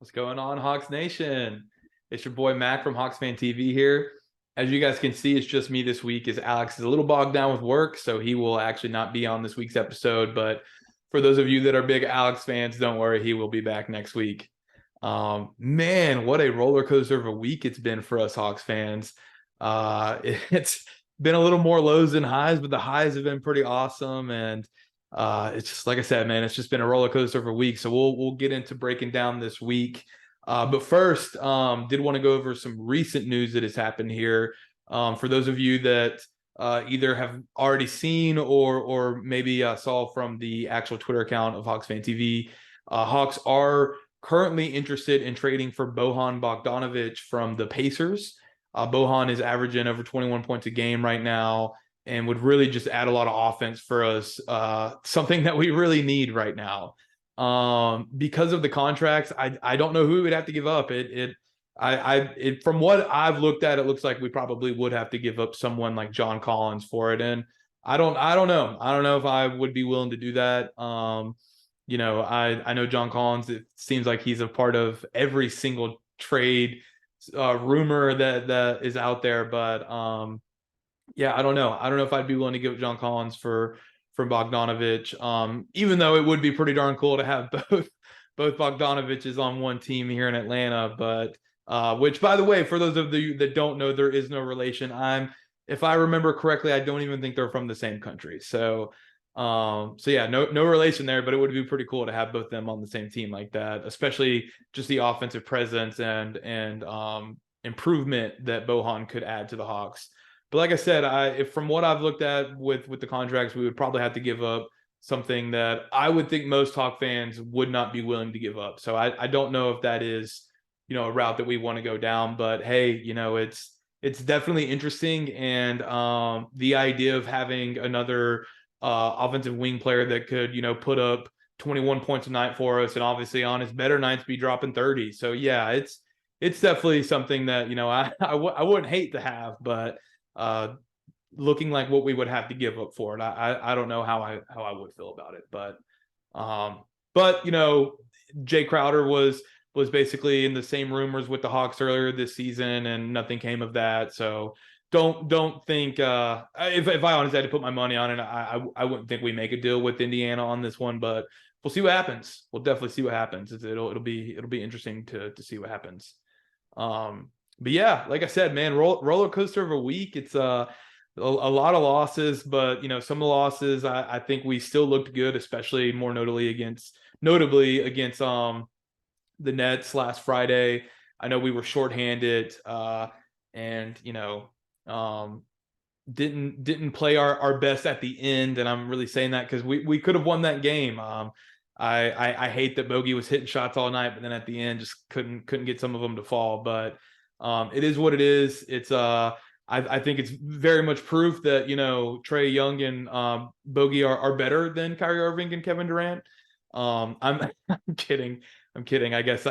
What's going on, Hawks Nation? It's your boy Mac from HawksFanTV here. As you guys can see, it's just me this week as Alex is a little bogged down with work, so he will actually not be on this week's episode. But for those of you that are big Alex fans, don't worry, he will be back next week. Man, what a roller coaster of a week it's been for us Hawks fans. It's been a little more lows than highs, but the highs have been pretty awesome. And it's just like I said, man, it's just been a roller coaster of a week. So we'll get into breaking down this week. But first, did want to go over some recent news that has happened here. For those of you that either have already seen or maybe saw from the actual Twitter account of HawksFanTV, Hawks are currently interested in trading for Bojan Bogdanovic from the Pacers. Bojan is averaging over 21 points a game right now and would really just add a lot of offense for us, something that we really need right now. Because of the contracts, I don't know who we would have to give up. From what I've looked at, it looks like we probably would have to give up someone like John Collins for it. And I don't know. I don't know if I would be willing to do that. I know John Collins, it seems like he's a part of every single trade rumor that is out there, but yeah, I don't know. I don't know if I'd be willing to give John Collins for Bogdanovic. Even though it would be pretty darn cool to have both Bogdanoviches on one team here in Atlanta, but which, by the way, for those of you that don't know, there is no relation. If I remember correctly, I don't even think they're from the same country. So yeah, no relation there, but it would be pretty cool to have both them on the same team like that, especially just the offensive presence and improvement that Bojan could add to the Hawks. But like I said, from what I've looked at with the contracts, we would probably have to give up something that I would think most Hawk fans would not be willing to give up. So I don't know if that is, a route that we want to go down, but hey, it's definitely interesting. And the idea of having another offensive wing player that could, put up 21 points a night for us, and obviously on his better nights be dropping 30. So yeah, it's definitely something that, I wouldn't hate to have, but looking like what we would have to give up for it, I don't know how I would feel about it. But Jay Crowder was basically in the same rumors with the Hawks earlier this season, and nothing came of that. So don't think if I honestly had to put my money on it, I wouldn't think we make a deal with Indiana on this one, but we'll see what happens. We'll definitely see what happens. It'll be interesting to see what happens. But yeah, like I said, man, roller coaster of a week. It's a lot of losses, but some of the losses I think we still looked good, especially more notably against the Nets last Friday. I know we were shorthanded and didn't play our best at the end, and I'm really saying that because we could have won that game. I hate that Bogey was hitting shots all night, but then at the end just couldn't get some of them to fall. But it is what it is. It's I think it's very much proof that Trae Young and Bogey are better than Kyrie Irving and Kevin Durant. I'm kidding. I guess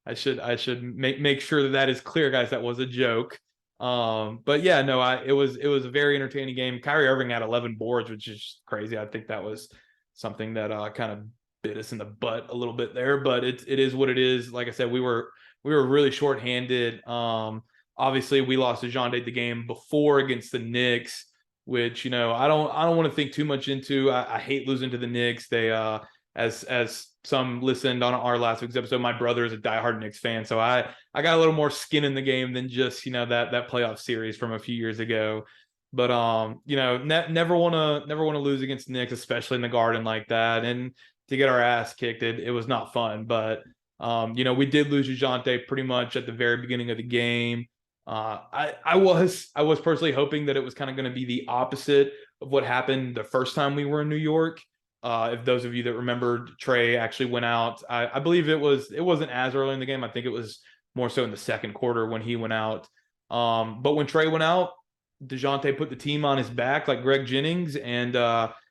I should make sure that is clear, guys. That was a joke. But yeah, no, it was a very entertaining game. Kyrie Irving had 11 boards, which is crazy. I think that was something that kind of bit us in the butt a little bit there, but it is what it is. Like I said, we were really shorthanded. Obviously we lost to DeJounte the game before against the Knicks, which I don't want to think too much into. I hate losing to the Knicks. They as some listened on our last week's episode, my brother is a diehard Knicks fan, so I got a little more skin in the game than just that playoff series from a few years ago. But never want to lose against the Knicks, especially in the Garden like that, and to get our ass kicked, it was not fun. But we did lose DeJounte pretty much at the very beginning of the game. I was personally hoping that it was kind of going to be the opposite of what happened the first time we were in New York. If those of you that remembered, Trae actually went out. I believe it wasn't as early in the game. I think it was more so in the second quarter when he went out. But when Trae went out, DeJounte put the team on his back like Greg Jennings, and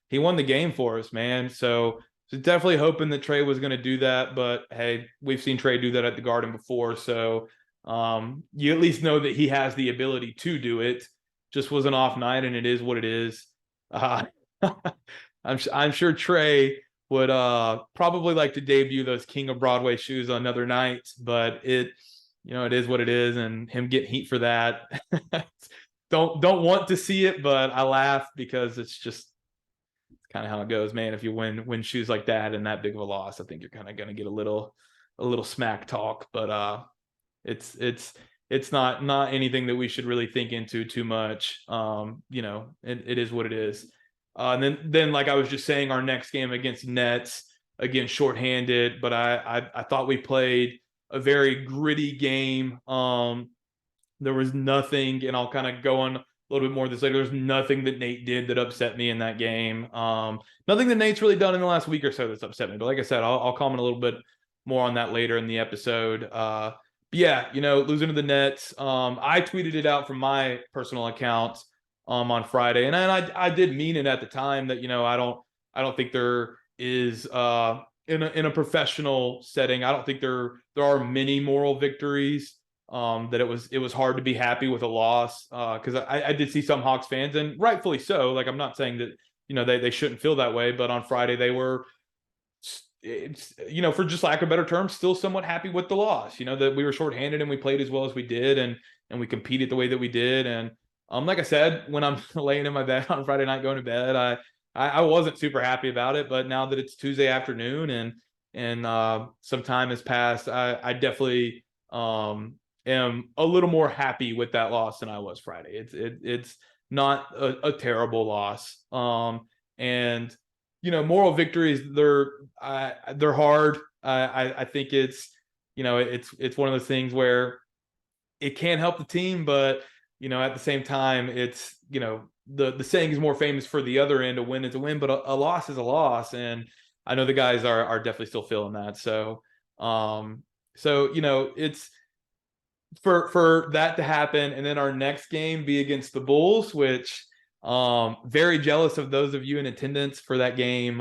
he won the game for us, man. So definitely hoping that Trae was going to do that. But hey, we've seen Trae do that at the Garden before, so you at least know that he has the ability to do it. Just was an off night, and it is what it is. I'm sure Trae would probably like to debut those King of Broadway shoes on another night, but it is what it is, and him getting heat for that. don't want to see it, but I laugh because it's just kind of how it goes, man. If you win shoes like that and that big of a loss, I think you're kind of going to get a little smack talk, but it's not anything that we should really think into too much. It is what it is. And then like I was just saying, our next game against Nets, again shorthanded, but I thought we played a very gritty game. There was nothing, and I'll kind of go on a little bit more of this later. There's nothing that Nate did that upset me in that game. Nothing that Nate's really done in the last week or so that's upset me. But like I said, I'll comment a little bit more on that later in the episode. But yeah, losing to the Nets. I tweeted it out from my personal account on Friday, and I did mean it at the time that I don't think there is in a professional setting. I don't think there are many moral victories. That it was hard to be happy with a loss, because I did see some Hawks fans, and rightfully so. Like, I'm not saying that they shouldn't feel that way, but on Friday they were, for just lack of better terms, still somewhat happy with the loss. That we were shorthanded and we played as well as we did, and we competed the way that we did. And like I said, when I'm laying in my bed on Friday night going to bed, I wasn't super happy about it. But now that it's Tuesday afternoon and some time has passed, I definitely am a little more happy with that loss than I was Friday. It's not a terrible loss. And moral victories, they're hard. I think it's one of those things where it can help the team, but at the same time, it's the saying is more famous for the other end. A win is a win, but a loss is a loss, and I know the guys are definitely still feeling that. So it's for that to happen, and then our next game be against the Bulls, which very jealous of those of you in attendance for that game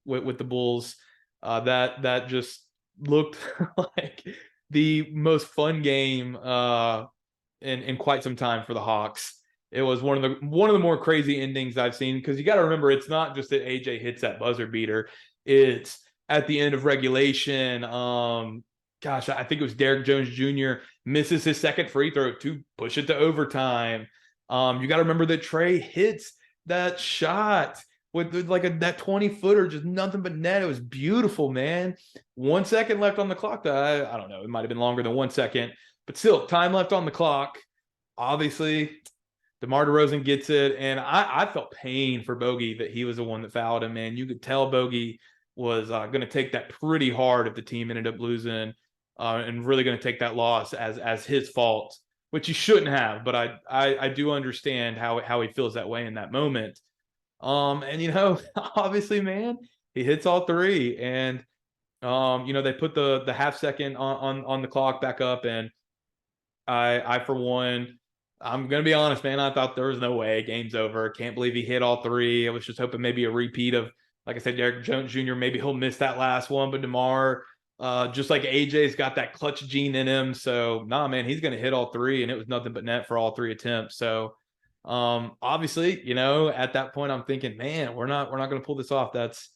with the Bulls. That just looked like the most fun game in quite some time for the Hawks. It was one of the more crazy endings I've seen, because you got to remember, it's not just that AJ hits that buzzer beater. It's at the end of regulation. Gosh, I think it was Derrick Jones Jr. misses his second free throw to push it to overtime. You got to remember that Trey hits that shot with like that 20-footer, just nothing but net. It was beautiful, man. 1 second left on the clock. I don't know. It might have been longer than 1 second, but still, time left on the clock. Obviously, DeMar DeRozan gets it, and I felt pain for Bogey that he was the one that fouled him, man. You could tell Bogey was going to take that pretty hard if the team ended up losing. And really going to take that loss as his fault, which he shouldn't have. But I do understand how he feels that way in that moment. And obviously, man, he hits all three, and they put the half second on the clock back up, and I for one, I'm gonna be honest, man, I thought there was no way, game's over. Can't believe he hit all three. I was just hoping maybe a repeat of, like I said, Derrick Jones Jr. Maybe he'll miss that last one, but DeMar, just like AJ's got that clutch gene in him. So nah, man, he's going to hit all three, and it was nothing but net for all three attempts. So obviously, at that point I'm thinking, man, we're not going to pull this off. That's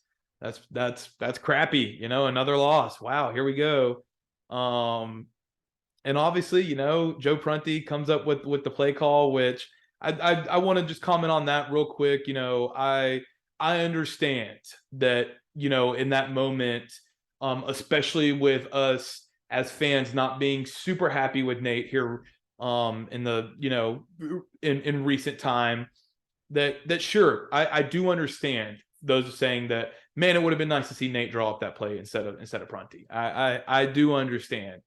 crappy. Another loss. Wow. Here we go. And obviously, Joe Prunty comes up with the play call, which I want to just comment on that real quick. I understand that, in that moment, especially with us as fans not being super happy with Nate here in the in recent time, that sure, I do understand those saying that, man, it would have been nice to see Nate draw up that play instead of Prunty. I do understand,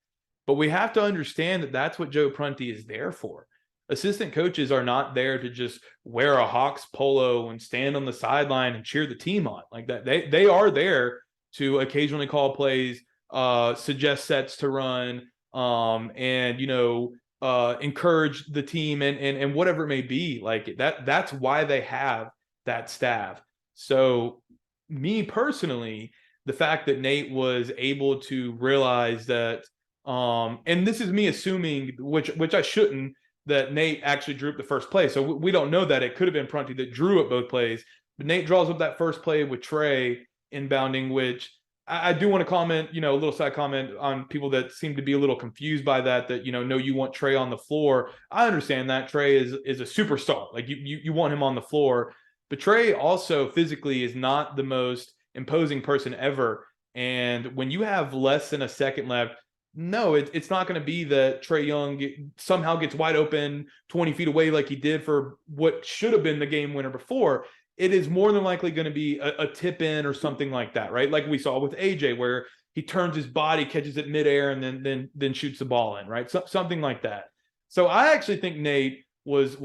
but we have to understand that that's what Joe Prunty is there for. Assistant coaches are not there to just wear a Hawks polo and stand on the sideline and cheer the team on like that. They are there to occasionally call plays, suggest sets to run, and encourage the team and whatever it may be. Like that's why they have that staff. So me personally, the fact that Nate was able to realize that, and this is me assuming, which I shouldn't, that Nate actually drew up the first play. So we don't know that. It could have been Prunty that drew up both plays, but Nate draws up that first play with Trey. inbounding, which I do want to comment, a little side comment on people that seem to be a little confused by that, no, you want Trey on the floor. I understand that Trey is a superstar. Like you want him on the floor, but Trey also physically is not the most imposing person ever. And when you have less than a second left, no, it's not going to be that Trae Young somehow gets wide open 20 feet away like he did for what should have been the game winner before. It is more than likely going to be a tip in or something like that, right? Like we saw with AJ, where he turns his body, catches it midair, and then shoots the ball in, right? Something like that. So I actually think Nate was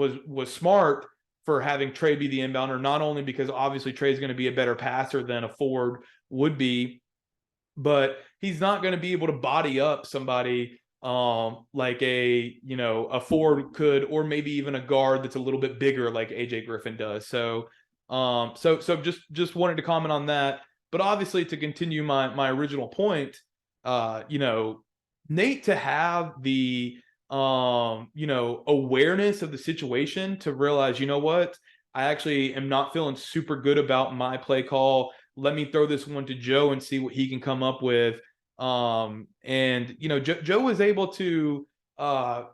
smart for having Trey be the inbounder, not only because obviously Trey's going to be a better passer than a forward would be, but he's not going to be able to body up somebody like a forward could, or maybe even a guard that's a little bit bigger like AJ Griffin does. So just wanted to comment on that. But obviously, to continue my original point, Nate, to have the awareness of the situation to realize, you know what, I actually am not feeling super good about my play call. Let me throw this one to Joe and see what he can come up with. Joe was able to draw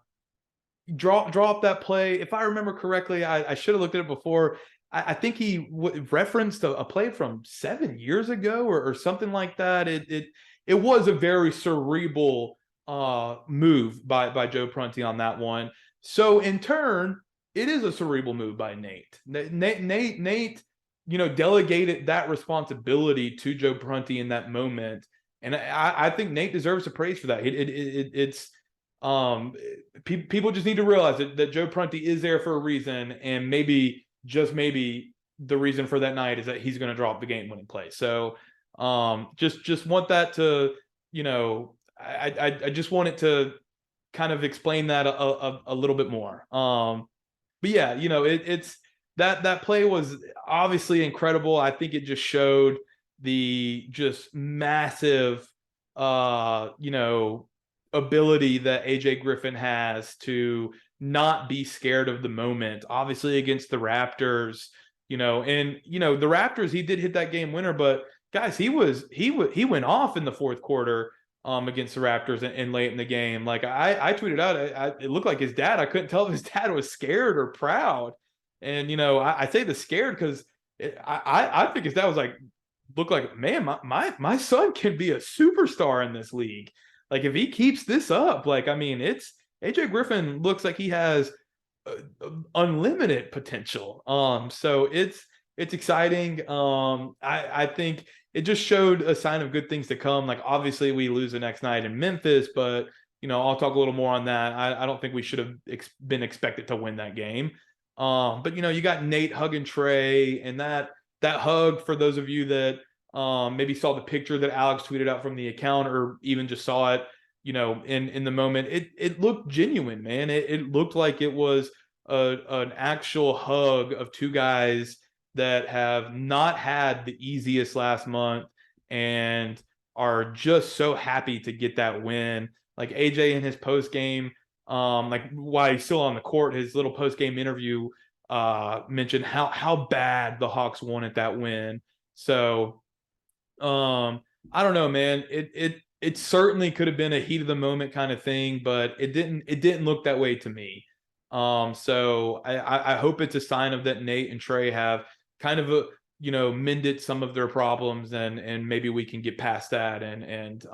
up that play. If I remember correctly, I should have looked at it before. I think he referenced a play from 7 years ago or something like that. It was a very cerebral move by Joe Prunty on that one. So in turn, it is a cerebral move by Nate. Nate, delegated that responsibility to Joe Prunty in that moment. And I think Nate deserves the praise for that. People just need to realize that Joe Prunty is there for a reason, and maybe, just maybe, the reason for that night is that he's going to drop the game-winning play. So just want that to, I just wanted to kind of explain that a little bit more. But yeah, it's that play was obviously incredible. I think it just showed the just massive, ability that AJ Griffin has to not be scared of the moment. Obviously against the Raptors, the Raptors, he did hit that game winner, but guys, he went off in the fourth quarter against the Raptors and late in the game. Like I tweeted out, it looked like his dad. I couldn't tell if his dad was scared or proud. And I say the scared because I think his dad was like, look like, man, my son can be a superstar in this league. Like if he keeps this up, like, I mean, it's AJ Griffin looks like he has unlimited potential. So it's exciting. I think it just showed a sign of good things to come. Like obviously we lose the next night in Memphis, but I'll talk a little more on that. I don't think we should have been expected to win that game. But you got Nate hugging Trey, and that hug, for those of you that maybe saw the picture that Alex tweeted out from the account, or even just saw it, in the moment, it looked genuine, man. It looked like it was an actual hug of two guys that have not had the easiest last month and are just so happy to get that win. Like AJ in his post game, like while he's still on the court, his little post game interview mentioned how bad the Hawks wanted that win. So I don't know, man. It certainly could have been a heat of the moment kind of thing, but it didn't look that way to me. So I hope it's a sign of that Nate and Trey have kind of mended some of their problems, and maybe we can get past that and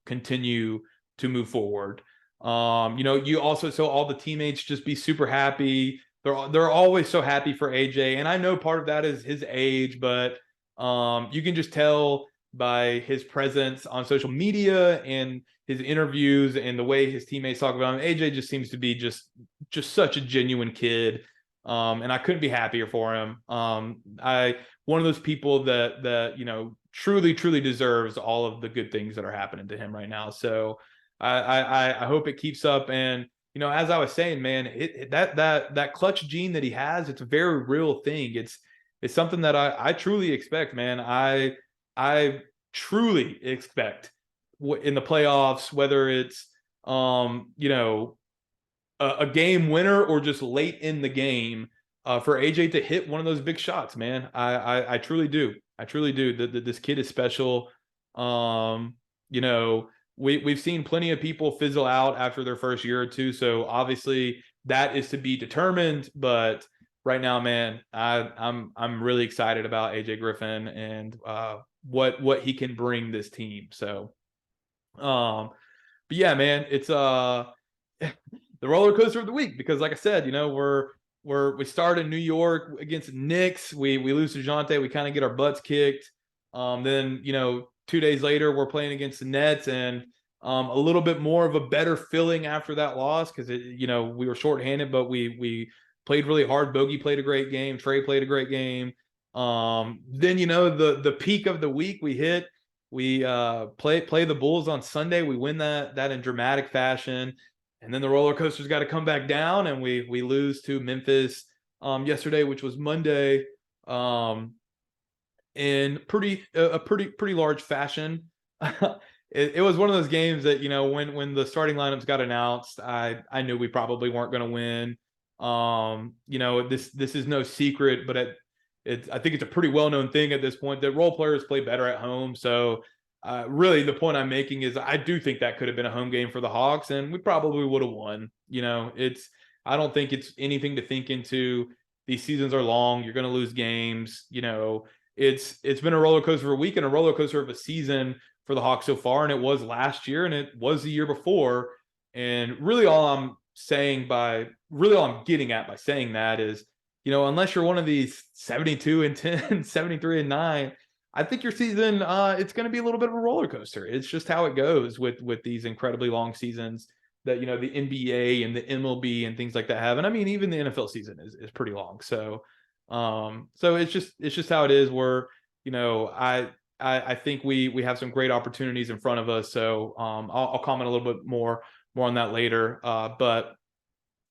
continue to move forward. You also saw all the teammates just be super happy. They're always so happy for AJ, and I know part of that is his age, but you can just tell by his presence on social media and his interviews and the way his teammates talk about him. AJ just seems to be just such a genuine kid, and I couldn't be happier for him. One of those people that truly deserves all of the good things that are happening to him right now. So I hope it keeps up. And as I was saying, man, that clutch gene that he has, it's a very real thing. It's something that I truly expect, man. I truly expect in the playoffs, whether it's a game winner or just late in the game, for AJ to hit one of those big shots, man. I truly do. I truly do. This kid is special. You know, we've seen plenty of people fizzle out after their first year or two. So obviously that is to be determined. But right now, man, I'm really excited about AJ Griffin and what he can bring this team. So but yeah, man, it's the roller coaster of the week because, like I said, you know, we start in New York against the Knicks. We lose to DeJounte. We kind of get our butts kicked. Then, you know, 2 days later, we're playing against the Nets, and a little bit more of a better feeling after that loss because, you know, we were shorthanded, but we played really hard. Bogey played a great game. Trey played a great game. Then, you know, the peak of the week we hit. We play the Bulls on Sunday. We win that in dramatic fashion. And then the roller coaster's got to come back down, and we lose to Memphis yesterday, which was Monday, in pretty large fashion. It was one of those games that, you know, when the starting lineups got announced, I knew we probably weren't going to win. You know, this is no secret, but I think it's a pretty well-known thing at this point that role players play better at home. So really the point I'm making is I do think that could have been a home game for the Hawks, and we probably would have won. You know, I don't think it's anything to think into. These seasons are long. You're going to lose games. You know, it's been a roller coaster of a week and a roller coaster of a season for the Hawks so far, and it was last year and it was the year before. And really all I'm getting at by saying that is, you know, unless you're one of these 72-10, 73-9, I think your season, it's going to be a little bit of a roller coaster. It's just how it goes with these incredibly long seasons that, you know, the NBA and the MLB and things like that have. And I mean, even the NFL season is pretty long. So, so it's just how it is. Where, you know, I think we have some great opportunities in front of us. So, I'll comment a little bit more on that later. But,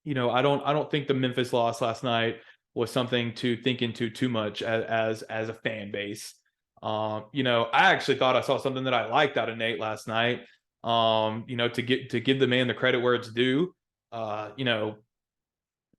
you know, I don't think the Memphis loss last night was something to think into too much as a fan base. You know, I actually thought I saw something that I liked out of Nate last night. You know, to give the man the credit where it's due. You know,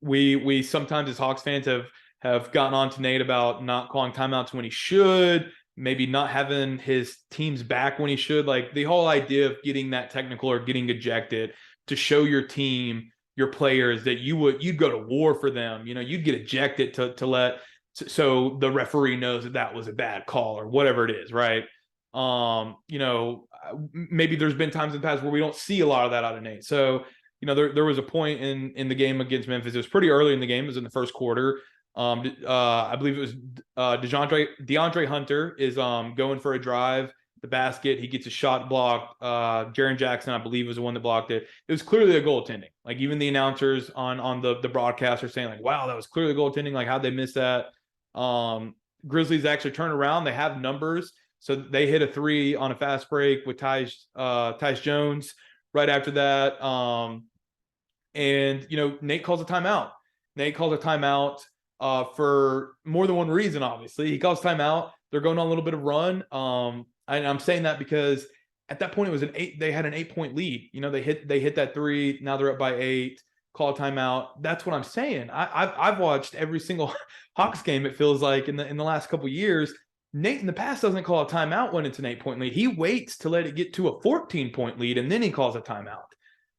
we sometimes as Hawks fans have gotten on to Nate about not calling timeouts when he should, maybe not having his team's back when he should. Like the whole idea of getting that technical or getting ejected to show your team, your players, that you'd go to war for them. You know, you'd get ejected to let so the referee knows that was a bad call or whatever it is, right? You know, maybe there's been times in the past where we don't see a lot of that out of Nate. So, you know, there was a point in the game against Memphis. It was pretty early in the game. It was in the first quarter. I believe it was DeAndre Hunter is going for a drive, the basket. He gets a shot blocked. Jaren Jackson, I believe, was the one that blocked it. It was clearly a goaltending. Like even the announcers on the broadcast are saying like, "Wow, that was clearly goaltending. Like how'd they miss that?" Grizzlies actually turn around. They have numbers, so they hit a 3 on a fast break with Tyus Jones right after that. And you know, Nate calls a timeout. Nate calls a timeout for more than one reason. Obviously, he calls timeout. They're going on a little bit of run. And I'm saying that because at that point it was they had an 8-point lead. You know, they hit that 3. Now they're up by 8. Call a timeout. That's what I'm saying. I've watched every single Hawks game, it feels like, in the last couple of years. Nate in the past doesn't call a timeout when it's an 8-point lead. He waits to let it get to a 14-point lead, and then he calls a timeout.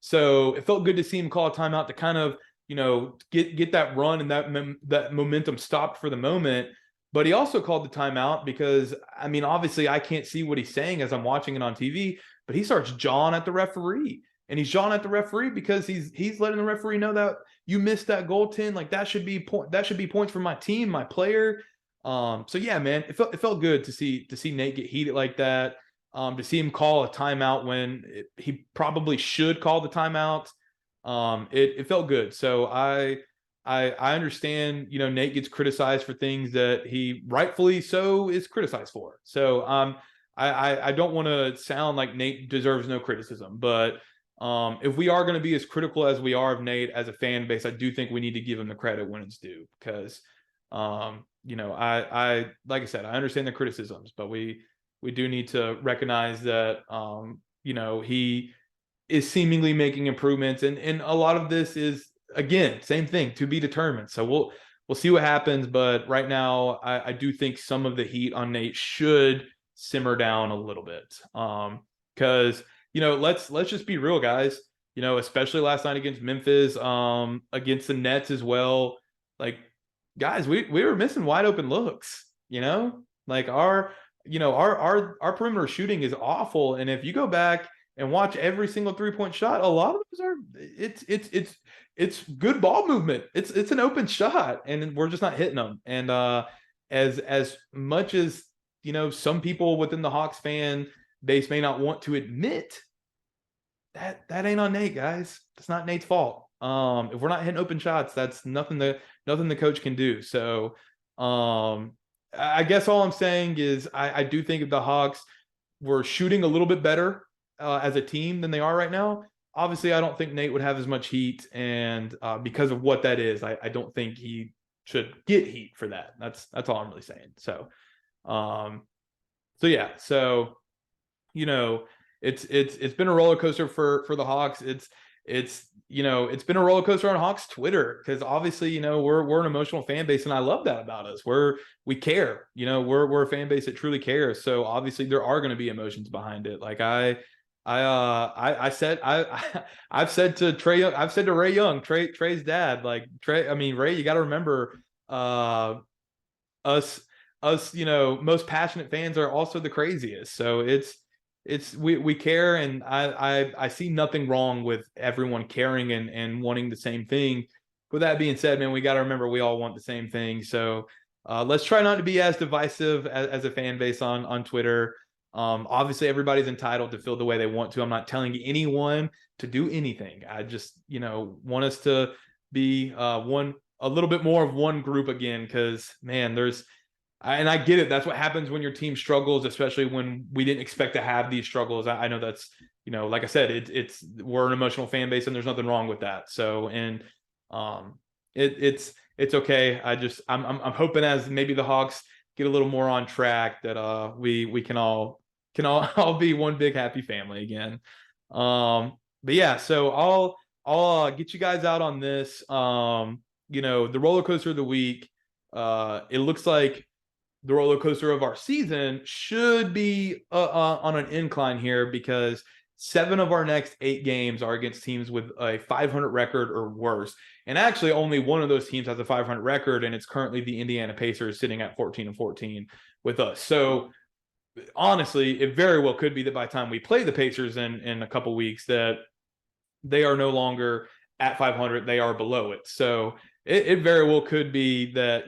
So it felt good to see him call a timeout to kind of, you know, get that run and that momentum stopped for the moment. But he also called the timeout because, I mean, obviously I can't see what he's saying as I'm watching it on TV, but he starts jawing at the referee. And he's jawing at the referee because he's letting the referee know that you missed that goaltend. Like that should be points for my team, my player. So yeah, man, it felt good to see Nate get heated like that. To see him call a timeout when he probably should call the timeout. It felt good. So I understand, you know, Nate gets criticized for things that he rightfully so is criticized for. So I don't want to sound like Nate deserves no criticism, but if we are going to be as critical as we are of Nate as a fan base, I do think we need to give him the credit when it's due because, you know, I like I said, I understand the criticisms, but we do need to recognize that, you know, he is seemingly making improvements, and a lot of this is, again, same thing, to be determined. So we'll see what happens. But right now, I do think some of the heat on Nate should simmer down a little bit. Because let's just be real, guys. Especially last night against Memphis, against the Nets as well. Like, guys, we were missing wide open looks. Like our perimeter shooting is awful, and if you go back and watch every single 3-point shot, a lot of those are it's good ball movement. It's an open shot, and we're just not hitting them. And as much as some people within the Hawks fan base may not want to admit, that ain't on Nate, guys. It's not Nate's fault. If we're not hitting open shots, that's nothing the coach can do. So I guess all I'm saying is I do think if the Hawks were shooting a little bit better as a team than they are right now, obviously I don't think Nate would have as much heat, and because of what that is, I don't think he should get heat for that. That's all I'm really saying. So yeah, so it's been a roller coaster for the Hawks. It's been a roller coaster on Hawks Twitter, because obviously we're an emotional fan base, and I love that about us. We care. We're a fan base that truly cares. So obviously there are going to be emotions behind it. Like I've said to Trey, I've said to Ray Young, Trey's dad, like Ray, you got to remember, us most passionate fans are also the craziest. So we care, and I see nothing wrong with everyone caring and wanting the same thing. With that being said, man, we got to remember we all want the same thing. So let's try not to be as divisive as a fan base on Twitter. Obviously everybody's entitled to feel the way they want to. I'm not telling anyone to do anything. I just want us to be a little bit more of one group again, because man, and I get it. That's what happens when your team struggles, especially when we didn't expect to have these struggles. I know that's, like I said, we're an emotional fan base, and there's nothing wrong with that. So, and it's okay. I'm hoping as maybe the Hawks get a little more on track, that we can all be one big happy family again. But yeah, so I'll get you guys out on this. The roller coaster of the week. It looks like the roller coaster of our season should be on an incline here, because 7 of our next 8 games are against teams with a 500 record or worse. And actually only one of those teams has a 500 record, and it's currently the Indiana Pacers, sitting at 14-14 with us. So honestly, it very well could be that by the time we play the Pacers in a couple weeks, that they are no longer at 500, they are below it. So it very well could be that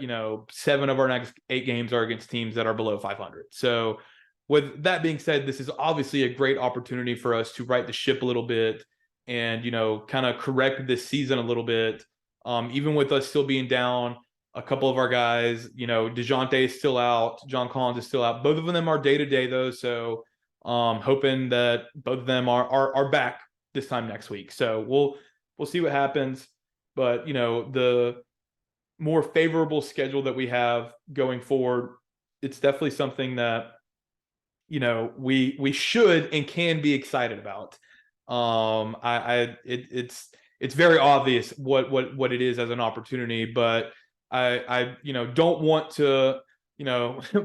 7 of our next 8 games are against teams that are below 500. So with that being said, this is obviously a great opportunity for us to right the ship a little bit, and kind of correct this season a little bit. Even with us still being down a couple of our guys, DeJounte is still out, John Collins is still out. Both of them are day-to-day though, so hoping that both of them are back this time next week. So we'll see what happens. But the more favorable schedule that we have going forward, it's definitely something that we should and can be excited about. It's very obvious what it is as an opportunity, but I don't want to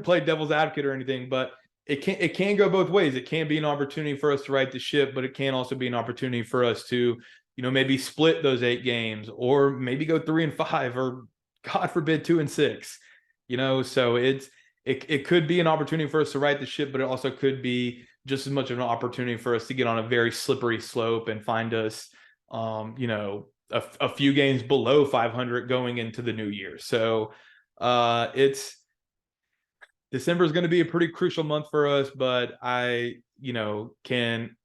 play devil's advocate or anything, but it can go both ways. It can be an opportunity for us to right the ship, but it can also be an opportunity for us to maybe split those 8 games, or maybe go 3-5, or God forbid 2-6. So it could be an opportunity for us to right the ship, but it also could be just as much of an opportunity for us to get on a very slippery slope and find us a few games below 500 going into the new year. So December is going to be a pretty crucial month for us, but I can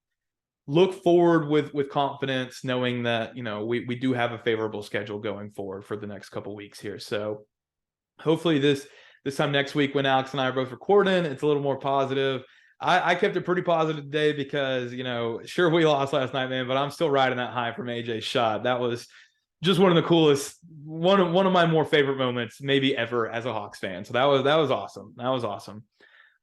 look forward with confidence, knowing that we do have a favorable schedule going forward for the next couple of weeks here. So hopefully this time next week, when Alex and I are both recording, it's a little more positive. I kept it pretty positive today, because sure, we lost last night, man, but I'm still riding that high from AJ's shot. That was just one of the coolest, one of my more favorite moments maybe ever as a Hawks fan. So that was awesome.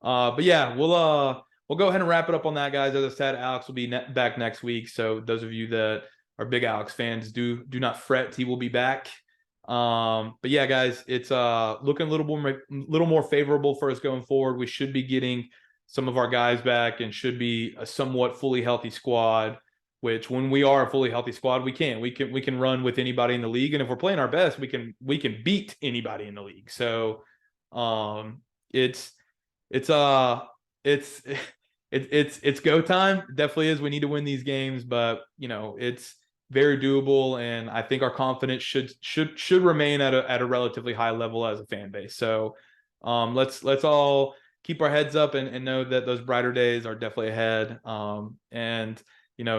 But yeah, we'll go ahead and wrap it up on that, guys. As I said, Alex will be back next week. So those of you that are big Alex fans, do not fret. He will be back. But yeah, guys, it's looking a little more favorable for us going forward. We should be getting some of our guys back and should be a somewhat fully healthy squad. Which, when we are a fully healthy squad, we can run with anybody in the league, and if we're playing our best, we can beat anybody in the league. So, it's it's it's it's go time. It definitely is. We need to win these games, but it's very doable, and I think our confidence should remain at a relatively high level as a fan base. So, let's all keep our heads up and know that those brighter days are definitely ahead. And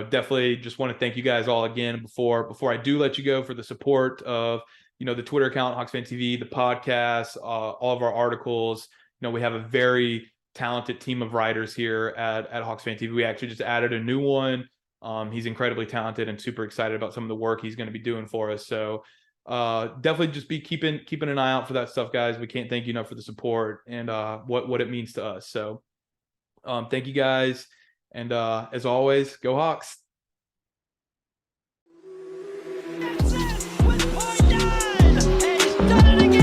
definitely just want to thank you guys all again before I do let you go, for the support of the Twitter account, HawksFanTV, the podcast, all of our articles. We have a very talented team of writers here at HawksFanTV. We actually just added a new one. He's incredibly talented and super excited about some of the work he's going to be doing for us. So definitely just be keeping an eye out for that stuff, guys. We can't thank you enough for the support and what it means to us. So thank you guys. And as always, go Hawks. That's it with Bojan. He's done it again.